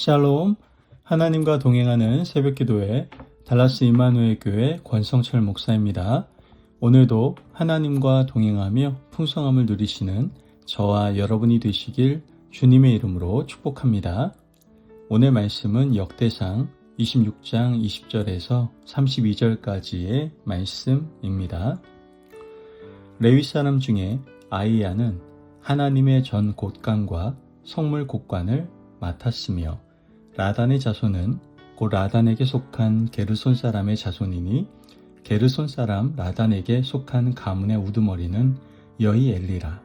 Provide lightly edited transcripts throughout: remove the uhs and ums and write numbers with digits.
샬롬, 하나님과 동행하는 새벽기도회 달라스 임마누엘 교회 권성철 목사입니다. 오늘도 하나님과 동행하며 풍성함을 누리시는 저와 여러분이 되시길 주님의 이름으로 축복합니다. 오늘 말씀은 역대상 26장 20절에서 32절까지의 말씀입니다. 레위 사람 중에 아이야는 하나님의 전 곳간과 성물 곳간을 맡았으며 라단의 자손은 곧 라단에게 속한 게르손 사람의 자손이니 게르손 사람 라단에게 속한 가문의 우두머리는 여이엘리라.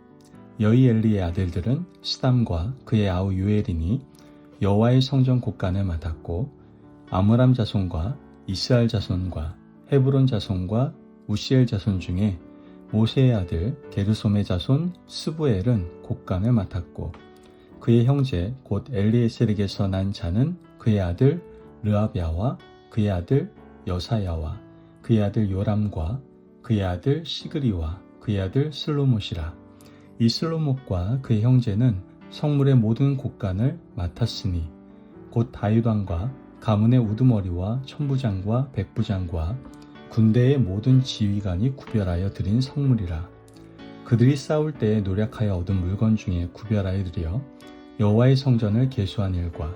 여이엘리의 아들들은 스담과 그의 아우 유엘이니 여호와의 성전 곳간을 맡았고 아므람 자손과 이스할 자손과 헤브론 자손과 우시엘 자손 중에 모세의 아들 게르솜의 자손 스부엘은 곳간을 맡았고 그의 형제 곧 엘리에셀에게서 난 자는 그의 아들 르압야와 그의 아들 여사야와 그의 아들 요람과 그의 아들 시그리와 그의 아들 슬로못이라. 이 슬로못과 그의 형제는 성물의 모든 곳간을 맡았으니 곧 다윗왕과 가문의 우두머리와 천부장과 백부장과 군대의 모든 지휘관이 구별하여 드린 성물이라. 그들이 싸울 때에 노력하여 얻은 물건 중에 구별하여 드려 여호와의 성전을 계수한 일과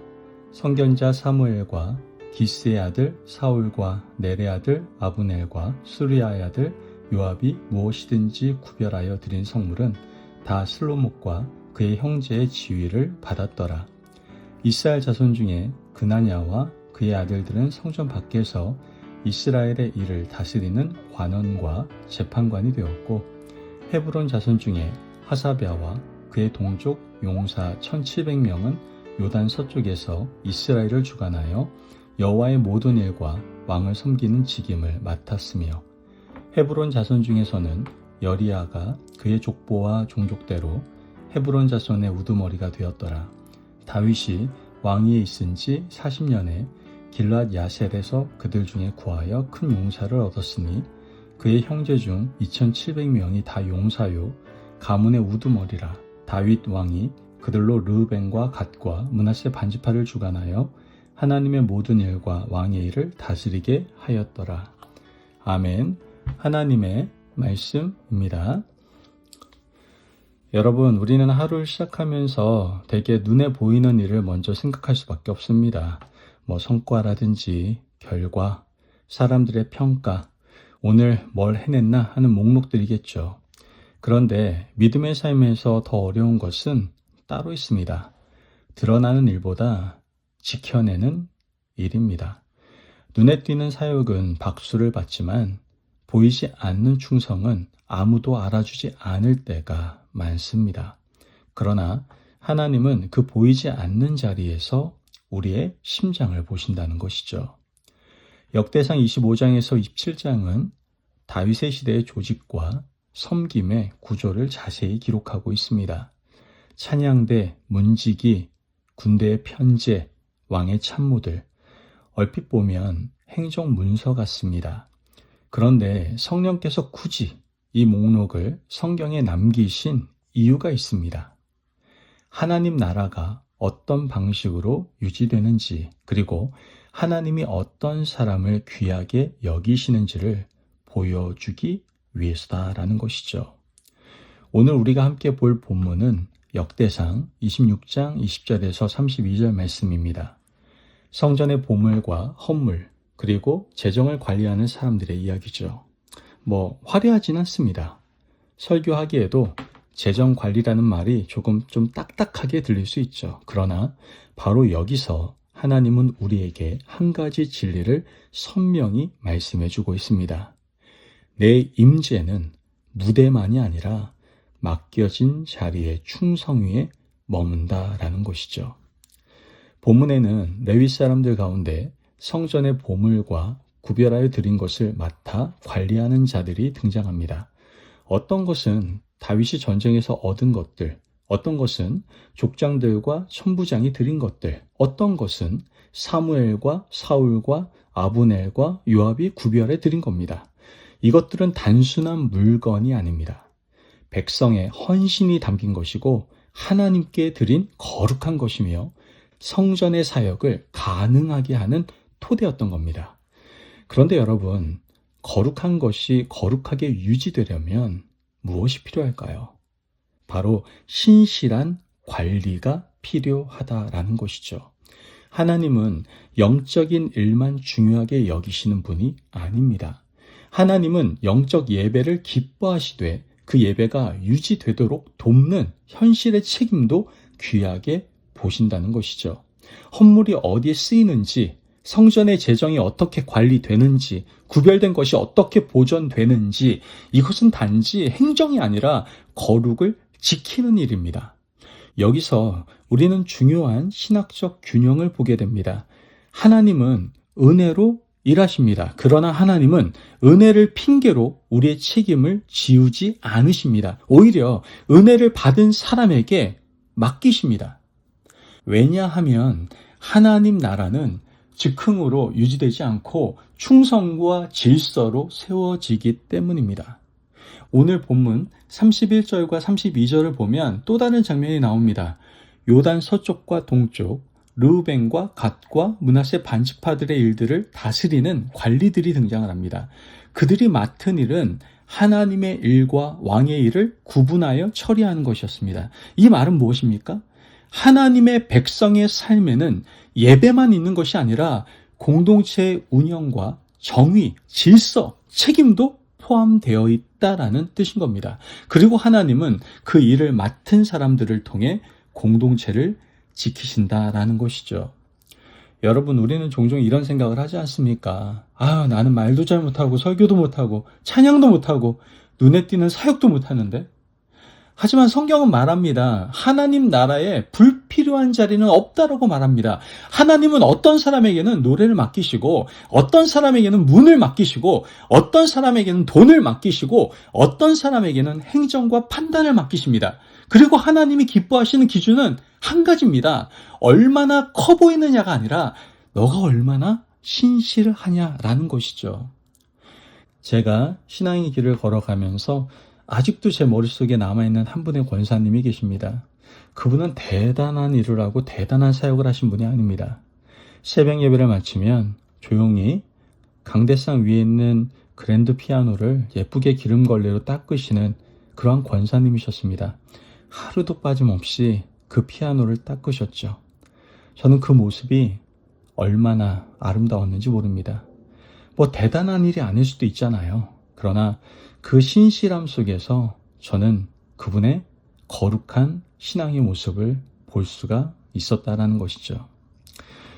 선견자 사무엘과 기스의 아들 사울과 넬의 아들 아브넬과 수리아의 아들 요압이 무엇이든지 구별하여 드린 성물은 다 슬로못과 그의 형제의 지위를 받았더라. 이스라엘 자손 중에 그나냐와 그의 아들들은 성전 밖에서 이스라엘의 일을 다스리는 관원과 재판관이 되었고 헤브론 자손 중에 하사랴와 그의 동족 용사 1700명은 요단 서쪽에서 이스라엘을 주관하여 여호와의 모든 일과 왕을 섬기는 직임을 맡았으며 헤브론 자손 중에서는 여리야가 그의 족보와 종족대로 헤브론 자손의 우두머리가 되었더라. 다윗이 왕위에 있은 지 40년에 길랏 야셀에서 그들 중에 구하여 큰 용사를 얻었으니 그의 형제 중 2700명이 다 용사요 가문의 우두머리라. 다윗 왕이 그들로 르우벤과 갓과 므낫세 반지파를 주관하여 하나님의 모든 일과 왕의 일을 다스리게 하였더라. 아멘. 하나님의 말씀입니다. 여러분, 우리는 하루를 시작하면서 대개 눈에 보이는 일을 먼저 생각할 수밖에 없습니다. 성과라든지 결과, 사람들의 평가, 오늘 뭘 해냈나 하는 목록들이겠죠. 그런데 믿음의 삶에서 더 어려운 것은 따로 있습니다. 드러나는 일보다 지켜내는 일입니다. 눈에 띄는 사역은 박수를 받지만 보이지 않는 충성은 아무도 알아주지 않을 때가 많습니다. 그러나 하나님은 그 보이지 않는 자리에서 우리의 심장을 보신다는 것이죠. 역대상 25장에서 27장은 다윗의 시대의 조직과 섬김의 구조를 자세히 기록하고 있습니다. 찬양대, 문지기, 군대의 편제, 왕의 참모들, 얼핏 보면 행정문서 같습니다. 그런데 성령께서 굳이 이 목록을 성경에 남기신 이유가 있습니다. 하나님 나라가 어떤 방식으로 유지되는지, 그리고 하나님이 어떤 사람을 귀하게 여기시는지를 보여주기 위해서다라는 것이죠. 오늘 우리가 함께 볼 본문은 역대상 26장 20절에서 32절 말씀입니다. 성전의 보물과 헌물, 그리고 재정을 관리하는 사람들의 이야기죠. 화려하진 않습니다. 설교하기에도 재정 관리라는 말이 조금 좀 딱딱하게 들릴 수 있죠. 그러나 바로 여기서 하나님은 우리에게 한 가지 진리를 선명히 말씀해 주고 있습니다. 내 임재는 무대만이 아니라 맡겨진 자리의 충성 위에 머문다라는 것이죠. 본문에는 레위 사람들 가운데 성전의 보물과 구별하여 드린 것을 맡아 관리하는 자들이 등장합니다. 어떤 것은 다윗이 전쟁에서 얻은 것들, 어떤 것은 족장들과 천부장이 드린 것들, 어떤 것은 사무엘과 사울과 아브넬과 요압이 구별해 드린 겁니다. 이것들은 단순한 물건이 아닙니다. 백성의 헌신이 담긴 것이고 하나님께 드린 거룩한 것이며 성전의 사역을 가능하게 하는 토대였던 겁니다. 그런데 여러분, 거룩한 것이 거룩하게 유지되려면 무엇이 필요할까요? 바로 신실한 관리가 필요하다라는 것이죠. 하나님은 영적인 일만 중요하게 여기시는 분이 아닙니다. 하나님은 영적 예배를 기뻐하시되 그 예배가 유지되도록 돕는 현실의 책임도 귀하게 보신다는 것이죠. 헌물이 어디에 쓰이는지, 성전의 재정이 어떻게 관리되는지, 구별된 것이 어떻게 보존되는지, 이것은 단지 행정이 아니라 거룩을 지키는 일입니다. 여기서 우리는 중요한 신학적 균형을 보게 됩니다. 하나님은 은혜로 일하십니다. 그러나 하나님은 은혜를 핑계로 우리의 책임을 지우지 않으십니다. 오히려 은혜를 받은 사람에게 맡기십니다. 왜냐하면 하나님 나라는 즉흥으로 유지되지 않고 충성과 질서로 세워지기 때문입니다. 오늘 본문 31절과 32절을 보면 또 다른 장면이 나옵니다. 요단 서쪽과 동쪽, 르우벤과 갓과 므낫세 반지파들의 일들을 다스리는 관리들이 등장을 합니다. 그들이 맡은 일은 하나님의 일과 왕의 일을 구분하여 처리하는 것이었습니다. 이 말은 무엇입니까? 하나님의 백성의 삶에는 예배만 있는 것이 아니라 공동체의 운영과 정의, 질서, 책임도 포함되어 있다라는 뜻인 겁니다. 그리고 하나님은 그 일을 맡은 사람들을 통해 공동체를 지키신다라는 것이죠. 여러분, 우리는 종종 이런 생각을 하지 않습니까? 나는 말도 잘 못하고 설교도 못하고 찬양도 못하고 눈에 띄는 사역도 못하는데. 하지만 성경은 말합니다. 하나님 나라에 불필요한 자리는 없다라고 말합니다. 하나님은 어떤 사람에게는 노래를 맡기시고, 어떤 사람에게는 문을 맡기시고, 어떤 사람에게는 돈을 맡기시고, 어떤 사람에게는 행정과 판단을 맡기십니다. 그리고 하나님이 기뻐하시는 기준은 한 가지입니다. 얼마나 커 보이느냐가 아니라 너가 얼마나 신실하냐라는 것이죠. 제가 신앙의 길을 걸어가면서 아직도 제 머릿속에 남아있는 한 분의 권사님이 계십니다. 그분은 대단한 일을 하고 대단한 사역을 하신 분이 아닙니다. 새벽 예배를 마치면 조용히 강대상 위에 있는 그랜드 피아노를 예쁘게 기름 걸레로 닦으시는 그러한 권사님이셨습니다. 하루도 빠짐없이 그 피아노를 닦으셨죠. 저는 그 모습이 얼마나 아름다웠는지 모릅니다. 대단한 일이 아닐 수도 있잖아요. 그러나 그 신실함 속에서 저는 그분의 거룩한 신앙의 모습을 볼 수가 있었다라는 것이죠.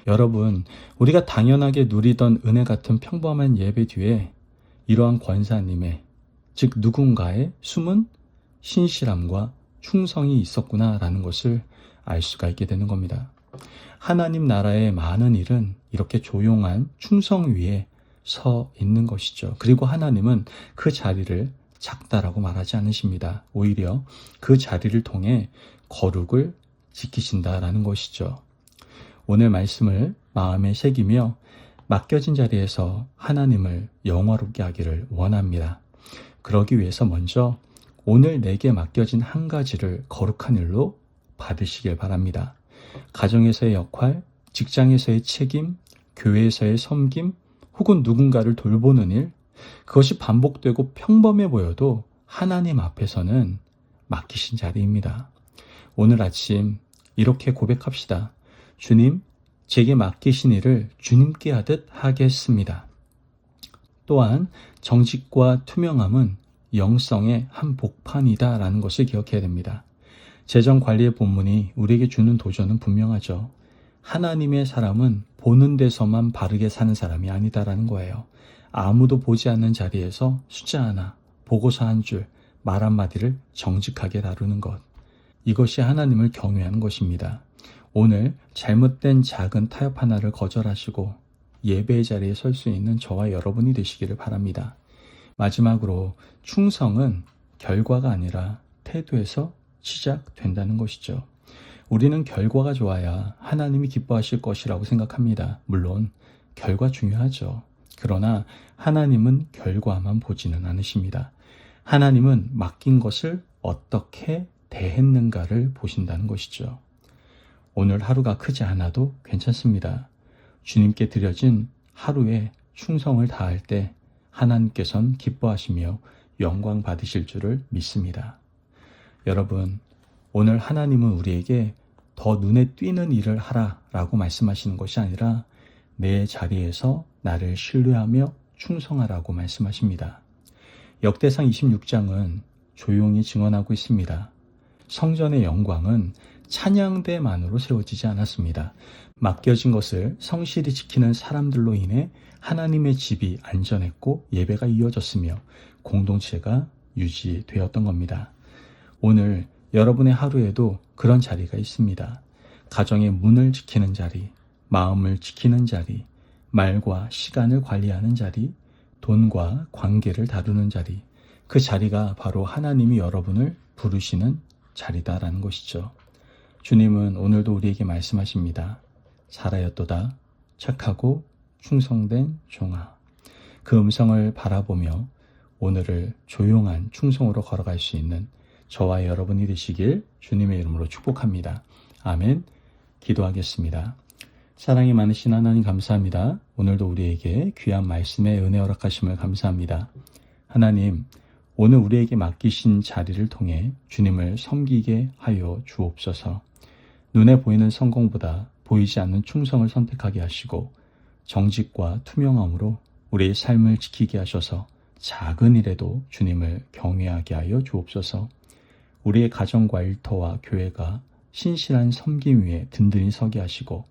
여러분, 우리가 당연하게 누리던 은혜 같은 평범한 예배 뒤에 이러한 권사님의, 즉 누군가의 숨은 신실함과 충성이 있었구나라는 것을 알 수가 있게 되는 겁니다. 하나님 나라의 많은 일은 이렇게 조용한 충성 위에 서 있는 것이죠. 그리고 하나님은 그 자리를 작다라고 말하지 않으십니다. 오히려 그 자리를 통해 거룩을 지키신다라는 것이죠. 오늘 말씀을 마음에 새기며 맡겨진 자리에서 하나님을 영화롭게 하기를 원합니다. 그러기 위해서 먼저 오늘 내게 맡겨진 한 가지를 거룩한 일로 받으시길 바랍니다. 가정에서의 역할, 직장에서의 책임, 교회에서의 섬김, 혹은 누군가를 돌보는 일, 그것이 반복되고 평범해 보여도 하나님 앞에서는 맡기신 자리입니다. 오늘 아침 이렇게 고백합시다. 주님, 제게 맡기신 일을 주님께 하듯 하겠습니다. 또한 정직과 투명함은 영성의 한 복판이다라는 것을 기억해야 됩니다. 재정관리의 본문이 우리에게 주는 도전은 분명하죠. 하나님의 사람은 보는 데서만 바르게 사는 사람이 아니다라는 거예요. 아무도 보지 않는 자리에서 숫자 하나, 보고서 한 줄, 말 한마디를 정직하게 다루는 것. 이것이 하나님을 경외하는 것입니다. 오늘 잘못된 작은 타협 하나를 거절하시고 예배의 자리에 설 수 있는 저와 여러분이 되시기를 바랍니다. 마지막으로 충성은 결과가 아니라 태도에서 시작된다는 것이죠. 우리는 결과가 좋아야 하나님이 기뻐하실 것이라고 생각합니다. 물론 결과 중요하죠. 그러나 하나님은 결과만 보지는 않으십니다. 하나님은 맡긴 것을 어떻게 대했는가를 보신다는 것이죠. 오늘 하루가 크지 않아도 괜찮습니다. 주님께 드려진 하루에 충성을 다할 때 하나님께서는 기뻐하시며 영광 받으실 줄을 믿습니다. 여러분, 오늘 하나님은 우리에게 더 눈에 띄는 일을 하라라고 말씀하시는 것이 아니라 내 자리에서 나를 신뢰하며 충성하라고 말씀하십니다. 역대상 26장은 조용히 증언하고 있습니다. 성전의 영광은 찬양대만으로 세워지지 않았습니다. 맡겨진 것을 성실히 지키는 사람들로 인해 하나님의 집이 안전했고 예배가 이어졌으며 공동체가 유지되었던 겁니다. 오늘 여러분의 하루에도 그런 자리가 있습니다. 가정의 문을 지키는 자리, 마음을 지키는 자리, 말과 시간을 관리하는 자리, 돈과 관계를 다루는 자리, 그 자리가 바로 하나님이 여러분을 부르시는 자리다라는 것이죠. 주님은 오늘도 우리에게 말씀하십니다. 잘하였도다 착하고 충성된 종아. 그 음성을 바라보며 오늘을 조용한 충성으로 걸어갈 수 있는 저와 여러분이 되시길 주님의 이름으로 축복합니다. 아멘. 기도하겠습니다. 사랑이 많으신 하나님 감사합니다. 오늘도 우리에게 귀한 말씀의 은혜 허락하심을 감사합니다. 하나님, 오늘 우리에게 맡기신 자리를 통해 주님을 섬기게 하여 주옵소서. 눈에 보이는 성공보다 보이지 않는 충성을 선택하게 하시고 정직과 투명함으로 우리의 삶을 지키게 하셔서 작은 일에도 주님을 경외하게 하여 주옵소서. 우리의 가정과 일터와 교회가 신실한 섬김 위에 든든히 서게 하시고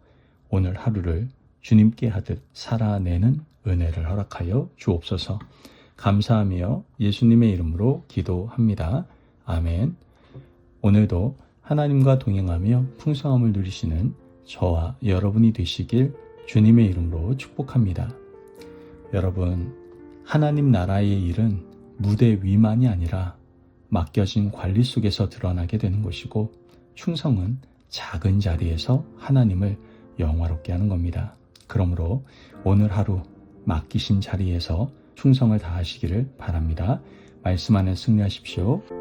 오늘 하루를 주님께 하듯 살아내는 은혜를 허락하여 주옵소서. 감사하며 예수님의 이름으로 기도합니다. 아멘. 오늘도 하나님과 동행하며 풍성함을 누리시는 저와 여러분이 되시길 주님의 이름으로 축복합니다. 여러분, 하나님 나라의 일은 무대 위만이 아니라 맡겨진 관리 속에서 드러나게 되는 것이고 충성은 작은 자리에서 하나님을 영화롭게 하는 겁니다. 그러므로 오늘 하루 맡기신 자리에서 충성을 다하시기를 바랍니다. 말씀 안에 승리하십시오.